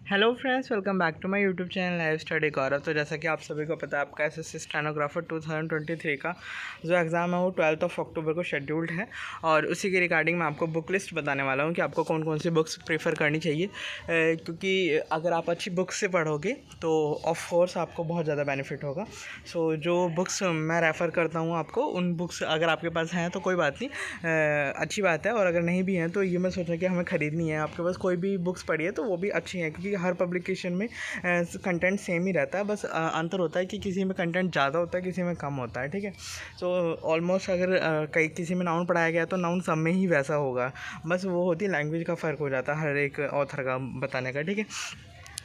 Hello friends, welcome back to my YouTube channel live study Gaurav. तो जैसा कि आप सभी को पता है, आपका एसएससी स्टेनोग्राफर 2023 का जो एग्ज़ाम है वो 12 अक्टूबर को शेड्यूल्ड है। और उसी के रिगार्डिंग मैं आपको बुक लिस्ट बताने वाला हूँ कि आपको कौन कौन सी बुक्स प्रेफर करनी चाहिए, क्योंकि अगर आप अच्छी बुक्स से पढ़ोगे तो ऑफ कोर्स आपको बहुत ज़्यादा बेनिफिट होगा। सो जो बुक्स मैं रेफ़र करता हूँ आपको, उन बुक्स अगर आपके पास हैं तो कोई बात नहीं, अच्छी बात है। और अगर नहीं भी हैं तो ये मैं सोच रहा कि हमें ख़रीदनी है। आपके पास कोई भी बुक्स पढ़ी है तो वो भी अच्छी हैं, क्योंकि हर पब्लिकेशन में कंटेंट सेम ही रहता है। बस अंतर होता है कि किसी में कंटेंट ज़्यादा होता है, किसी में कम होता है। ठीक है, तो ऑलमोस्ट अगर कई किसी में नाउन पढ़ाया गया तो नाउन सब में ही वैसा होगा। बस वो होती है लैंग्वेज का फ़र्क हो जाता है हर एक ऑथर का बताने का। ठीक है,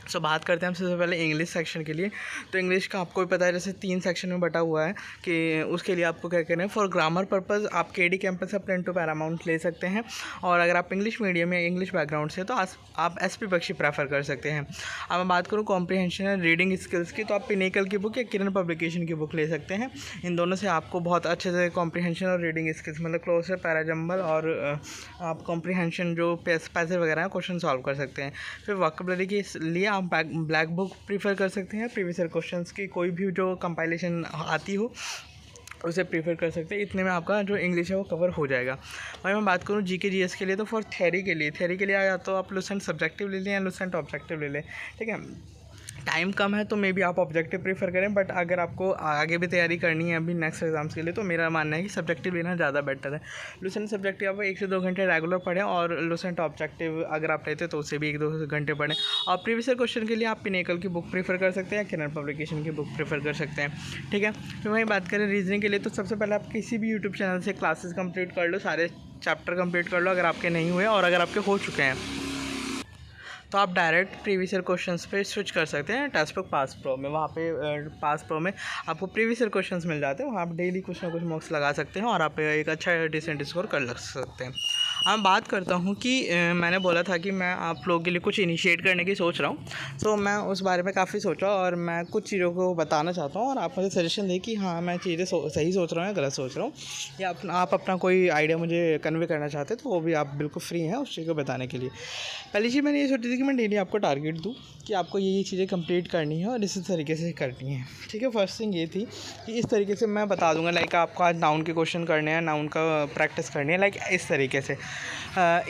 सो बात करते हैं हम सबसे पहले इंग्लिश सेक्शन के लिए। तो इंग्लिश का आपको भी पता है, जैसे 3 सेक्शन में बटा हुआ है कि उसके लिए आपको क्या करना है। फॉर ग्रामर पर्पज़ आप केडी कैंपस से प्लेन टू पैरामाउंट ले सकते हैं। और अगर आप इंग्लिश मीडियम या इंग्लिश बैकग्राउंड से तो आप एसपी बख्शी प्रेफर कर सकते हैं। अब मैं बात करूँ कॉम्प्रिहेंशन एंड रीडिंग स्किल्स की, तो आप पिनेकल की बुक या किरण पब्लिकेशन की बुक ले सकते हैं। इन दोनों से आपको बहुत अच्छे से कॉम्प्रिहेंशन और रीडिंग स्किल्स, मतलब क्लोजर, पैराजम्बल और आप कॉम्प्रिहेंशन जो पैसे वगैरह हैं क्वेश्चन सॉल्व कर सकते हैं। फिर वोकैबुलरी के लिए आप ब्लैक बुक प्रीफर कर सकते हैं। प्रीवियस ईयर क्वेश्चंस की कोई भी जो कंपाइलेशन आती हो उसे प्रीफर कर सकते हैं। इतने में आपका जो इंग्लिश है वो कवर हो जाएगा। और मैं बात करूँ जीके जीएस के लिए, तो फॉर थ्योरी के लिए या तो आप लुसेंट सब्जेक्टिव ले लें या लुसेंट ऑब्जेक्टिव ले लें। ठीक है, टाइम कम है तो मे बी आप ऑब्जेक्टिव प्रीफर करें, बट अगर आपको आगे भी तैयारी करनी है अभी नेक्स्ट एग्जाम्स के लिए तो मेरा मानना है कि सब्जेक्टिव लेना ज़्यादा बेटर है। लुसेंट सब्जेक्टिव आप 1 से 2 घंटे रेगुलर पढ़ें, और लुसेंट ऑब्जेक्टिव अगर आप लेते तो उससे भी 1-2 घंटे पढ़ें। और प्रीवियस ईयर क्वेश्चन के लिए आप पिनेकल की बुक प्रीफर कर सकते हैं या किरण पब्लिकेशन की बुक प्रीफर कर सकते हैं। ठीक है, फिर वहीं बात करें रीजनिंग के लिए, तो सबसे पहले आप किसी भी यूट्यूब चैनल से क्लासेस कंप्लीट कर लो, सारे चैप्टर कंप्लीट कर लो अगर आपके नहीं हुए, और अगर आपके हो चुके हैं तो आप डायरेक्ट प्रीवियस ईयर क्वेश्चंस पे स्विच कर सकते हैं टेक्स्ट बुक पास प्रो में। वहाँ पे पास प्रो में आपको प्रीवियस ईयर क्वेश्चंस मिल जाते हैं, वहाँ आप डेली कुछ ना कुछ मार्क्स लगा सकते हैं और आप एक अच्छा डिसेंट स्कोर कर लग सकते हैं। अब बात करता हूँ कि मैंने बोला था कि मैं आप लोगों के लिए कुछ इनिशिएट करने की सोच रहा हूँ। तो मैं उस बारे में काफ़ी सोचा और मैं कुछ चीज़ों को बताना चाहता हूँ, और आप मुझे सजेशन दें कि हाँ मैं चीज़ें सही सोच रहा हूँ या गलत सोच रहा हूँ, या आप अपना कोई आइडिया मुझे कन्वे करना चाहते हैं तो वो भी आप बिल्कुल फ्री हैं उस चीज़ को बताने के लिए। पहली चीज़ मैंने ये सोची थी कि मैं डेली आपको टारगेट दूँ कि आपको ये चीज़ें कंप्लीट करनी है और इसी तरीके से करनी है। ठीक है, फर्स्ट थिंग ये थी कि इस तरीके से मैं बता दूंगा, लाइक आपको आज नाउन के क्वेश्चन करने हैं, नाउन का प्रैक्टिस करनी है, लाइक इस तरीके से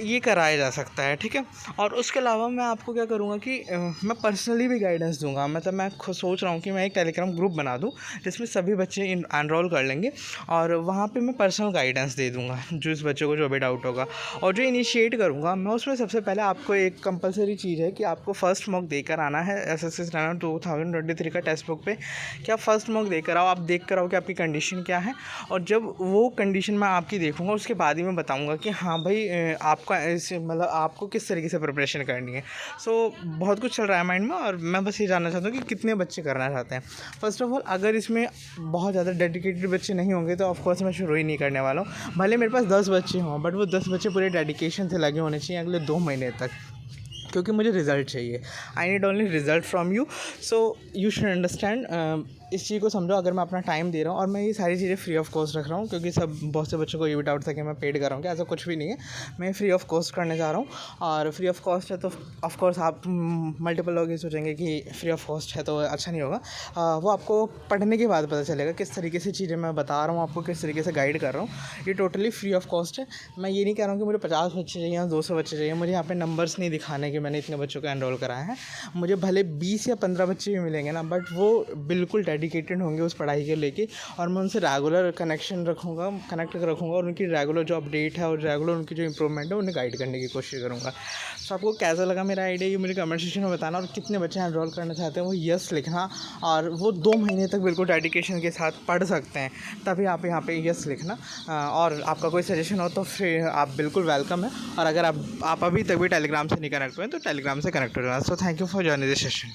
ये कराया जा सकता है। ठीक है, और उसके अलावा मैं आपको क्या करूँगा कि मैं पर्सनली भी गाइडेंस दूंगा। मतलब मैं खुद सोच रहा हूँ कि मैं एक टेलीग्राम ग्रुप बना दूँ जिसमें सभी बच्चे एनरोल कर लेंगे, और वहाँ पर मैं पर्सनल गाइडेंस दे दूँगा जो इस बच्चे को जो भी डाउट होगा। और जो इनिशिएट करूँगा मैं उसमें सबसे पहले आपको एक कंपलसरी चीज़ है कि आपको फर्स्ट मॉक देकर आना है एसएससी स्टैंडर्ड 2023 का टेक्स्ट बुक पे। कि आप फर्स्ट मॉक देकर आओ, आप देख कर आओ कि आपकी कंडीशन क्या है, और जब वो कंडीशन मैं आपकी देखूंगा उसके बाद ही मैं बताऊंगा कि हाँ भाई आपका ऐसे मतलब आपको किस तरीके से प्रिपरेशन करनी है। सो बहुत कुछ चल रहा है माइंड में, और मैं बस ये जानना चाहता हूँ कि कितने बच्चे करना चाहते हैं। फर्स्ट ऑफ ऑल, अगर इसमें बहुत ज़्यादा डेडिकेटेड बच्चे नहीं होंगे तो ऑफकोर्स मैं शुरू ही नहीं करने वाला हूँ। भले मेरे पास 10 बच्चे हों, बट वो 10 बच्चे पूरे डेडिकेशन से लगे होने चाहिए अगले 2 महीने तक, क्योंकि मुझे रिज़ल्ट चाहिए। I need only result from you, so you should understand. इस चीज़ को समझो, अगर मैं अपना टाइम दे रहा हूँ और मैं ये सारी चीज़ें फ्री ऑफ कॉस्ट रख रहा हूँ, क्योंकि बहुत से बच्चों को ये भी डाउट था कि मैं पेड कर रहा हूँ, कि ऐसा कुछ भी नहीं है। मैं फ्री ऑफ कॉस्ट करने जा रहा हूँ, और फ्री ऑफ कॉस्ट है तो ऑफ कोर्स आप मल्टीपल लोग ये सोचेंगे कि फ्री ऑफ कॉस्ट है तो अच्छा नहीं होगा। वो आपको पढ़ने के बाद पता चलेगा किस तरीके से चीज़ें मैं बता रहा हूँ आपको, किस तरीके से गाइड कर रहा हूँ। ये टोटली फ्री ऑफ कॉस्ट है। मैं ये नहीं कह रहा हूँ कि मुझे 50 बच्चे चाहिए या 200 बच्चे चाहिए। मुझे यहाँ पे नंबर्स नहीं दिखाने कि मैंने इतने बच्चों को एनरोल कराया है। मुझे भले 20 या 15 बच्चे भी मिलेंगे ना, बट वो बिल्कुल डेडिकेटेड होंगे उस पढ़ाई के लेके, और मैं उनसे रेगुलर कनेक्ट रखूँगा, और उनकी रेगुलर जो अपडेट है और रेगुलर उनकी जो इंप्रूवमेंट है उन्हें गाइड करने की कोशिश करूँगा। तो आपको कैसा लगा मेरा आइडिया ये मुझे कमेंट सेक्शन में बताना, और कितने बच्चे एनरोल करना चाहते हैं वो यस लिखना, और वो 2 महीने तक बिल्कुल डेडिकेशन के साथ पढ़ सकते हैं, तभी आप यहाँ पे यस लिखना। और आपका कोई सजेशन हो तो फिर आप बिल्कुल वेलकम है, और अगर आप अभी तक भी टेलीग्राम से नहीं कनेक्ट हुए तो टेलीग्राम से कनेक्ट हो जाना। So thank you for joining this session.